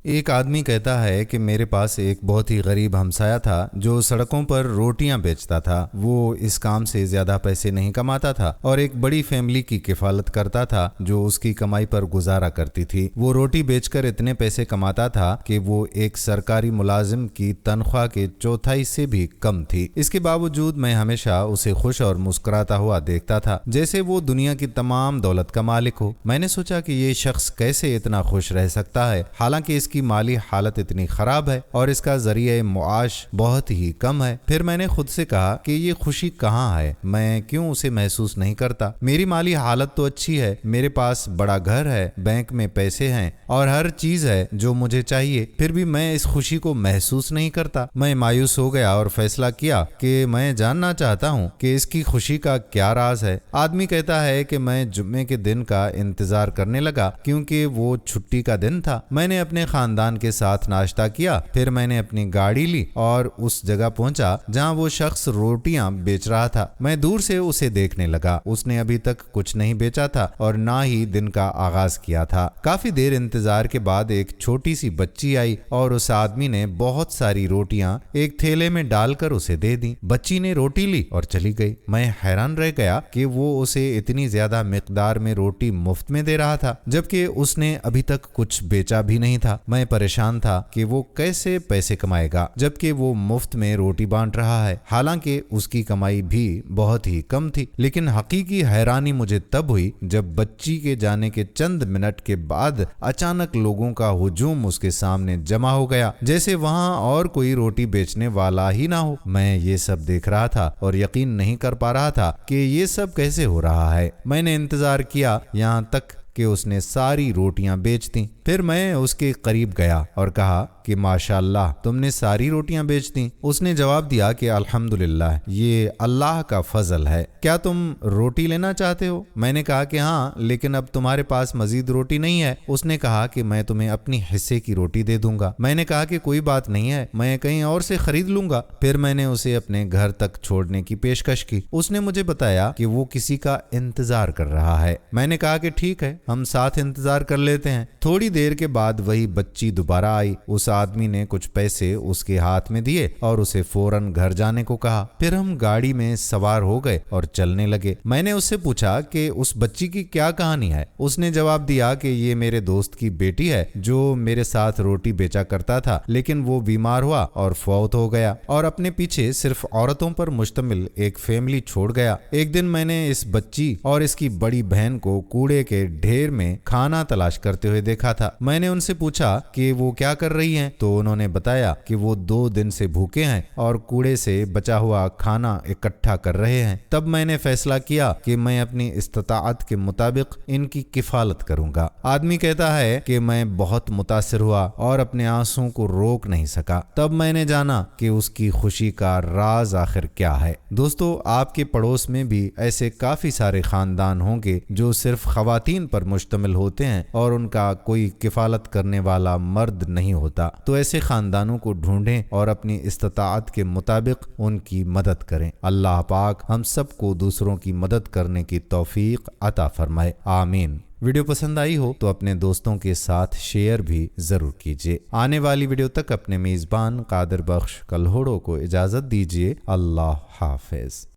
ایک آدمی کہتا ہے کہ میرے پاس ایک بہت ہی غریب ہمسایہ تھا جو سڑکوں پر روٹیاں بیچتا تھا۔ وہ اس کام سے زیادہ پیسے نہیں کماتا تھا اور ایک بڑی فیملی کی کفالت کرتا تھا جو اس کی کمائی پر گزارا کرتی تھی۔ وہ روٹی بیچ کر اتنے پیسے کماتا تھا کہ وہ ایک سرکاری ملازم کی تنخواہ کے چوتھائی سے بھی کم تھی۔ اس کے باوجود میں ہمیشہ اسے خوش اور مسکراتا ہوا دیکھتا تھا جیسے وہ دنیا کی تمام دولت کا مالک ہو۔ میں نے سوچا کہ یہ شخص کیسے اتنا خوش رہ سکتا ہے حالانکہ اس کی مالی حالت اتنی خراب ہے اور اس کا ذریعہ معاش بہت ہی کم ہے۔ پھر میں نے خود سے کہا کہ یہ خوشی کہاں ہے، میں کیوں اسے محسوس نہیں کرتا؟ میری مالی حالت تو اچھی ہے، میرے پاس بڑا گھر ہے، بینک میں پیسے ہیں اور ہر چیز ہے جو مجھے چاہیے، پھر بھی میں اس خوشی کو محسوس نہیں کرتا۔ میں مایوس ہو گیا اور فیصلہ کیا کہ میں جاننا چاہتا ہوں کہ اس کی خوشی کا کیا راز ہے۔ آدمی کہتا ہے کہ میں جمعے کے دن کا انتظار کرنے لگا کیونکہ وہ چھٹی کا دن تھا۔ میں نے اپنے خاندان کے ساتھ ناشتہ کیا، پھر میں نے اپنی گاڑی لی اور اس جگہ پہنچا جہاں وہ شخص روٹیاں بیچ رہا تھا۔ میں دور سے اسے دیکھنے لگا، اس نے ابھی تک کچھ نہیں بیچا تھا اور نہ ہی دن کا آغاز کیا تھا۔ کافی دیر انتظار کے بعد ایک چھوٹی سی بچی آئی اور اس آدمی نے بہت ساری روٹیاں ایک تھیلے میں ڈال کر اسے دے دیں۔ بچی نے روٹی لی اور چلی گئی۔ میں حیران رہ گیا کہ وہ اسے اتنی زیادہ مقدار میں روٹی مفت میں دے رہا تھا جبکہ اس نے ابھی تک کچھ بیچا بھی نہیں تھا۔ میں پریشان تھا کہ وہ کیسے پیسے کمائے گا جبکہ وہ مفت میں روٹی بانٹ رہا ہے، حالانکہ اس کی کمائی بھی بہت ہی کم تھی۔ لیکن حقیقی حیرانی مجھے تب ہوئی جب بچی کے جانے کے چند منٹ کے بعد اچانک لوگوں کا ہجوم اس کے سامنے جمع ہو گیا جیسے وہاں اور کوئی روٹی بیچنے والا ہی نہ ہو۔ میں یہ سب دیکھ رہا تھا اور یقین نہیں کر پا رہا تھا کہ یہ سب کیسے ہو رہا ہے۔ میں نے انتظار کیا یہاں تک کہ اس نے ساری روٹیاں بیچ دیں۔ پھر میں اس کے قریب گیا اور کہا کہ ماشاءاللہ تم نے ساری روٹیاں بیچ دیں۔ اس نے جواب دیا کہ الحمدللہ یہ اللہ کا فضل ہے، کیا تم روٹی لینا چاہتے ہو؟ میں نے کہا کہ ہاں، لیکن اب تمہارے پاس مزید روٹی نہیں ہے۔ اس نے کہا کہ میں تمہیں اپنی حصے کی روٹی دے دوں گا۔ میں نے کہا کہ کوئی بات نہیں ہے، میں کہیں اور سے خرید لوں گا۔ پھر میں نے اسے اپنے گھر تک چھوڑنے کی پیشکش کی۔ اس نے مجھے بتایا کہ وہ کسی کا انتظار کر رہا ہے۔ میں نے کہا کہ ٹھیک ہے، ہم ساتھ انتظار کر لیتے ہیں۔ تھوڑی دیر کے بعد وہی بچی دوبارہ آئی۔ اس آدمی نے کچھ پیسے اس کے ہاتھ میں دیے اور اسے فوراً گھر جانے کو کہا۔ پھر ہم گاڑی میں سوار ہو گئے اور چلنے لگے۔ میں نے اس سے پوچھا کہ اس بچی کی کیا کہانی ہے۔ اس نے جواب دیا کہ یہ میرے دوست کی بیٹی ہے جو میرے ساتھ روٹی بیچا کرتا تھا، لیکن وہ بیمار ہوا اور فوت ہو گیا اور اپنے پیچھے صرف عورتوں پر مشتمل ایک فیملی چھوڑ گیا۔ ایک دن میں نے اس بچی اور اس کی بڑی بہن کو کوڑے کے ڈھیر میں کھانا تلاش کرتے ہوئے دیکھا تھا۔ میں نے ان سے پوچھا کہ وہ کیا کر رہی ہیں تو انہوں نے بتایا کہ وہ 2 دن سے بھوکے ہیں اور کوڑے سے بچا ہوا کھانا اکٹھا کر رہے ہیں۔ تب میں نے فیصلہ کیا کہ میں اپنی استطاعت کے مطابق ان کی کفالت کروں گا۔ آدمی کہتا ہے کہ میں بہت متاثر ہوا اور اپنے آنسوں کو روک نہیں سکا۔ تب میں نے جانا کہ اس کی خوشی کا راز آخر کیا ہے۔ دوستو، آپ کے پڑوس میں بھی ایسے کافی سارے خاندان ہوں گے جو صرف خواتین پر مشتمل ہوتے ہیں اور ان کا کوئی کفالت کرنے والا مرد نہیں ہوتا۔ تو ایسے خاندانوں کو ڈھونڈیں اور اپنی استطاعت کے مطابق ان کی مدد کریں۔ اللہ پاک ہم سب کو دوسروں کی مدد کرنے کی توفیق عطا فرمائے، آمین۔ ویڈیو پسند آئی ہو تو اپنے دوستوں کے ساتھ شیئر بھی ضرور کیجیے۔ آنے والی ویڈیو تک اپنے میزبان قادر بخش کلہوڑو کو اجازت دیجیے۔ اللہ حافظ۔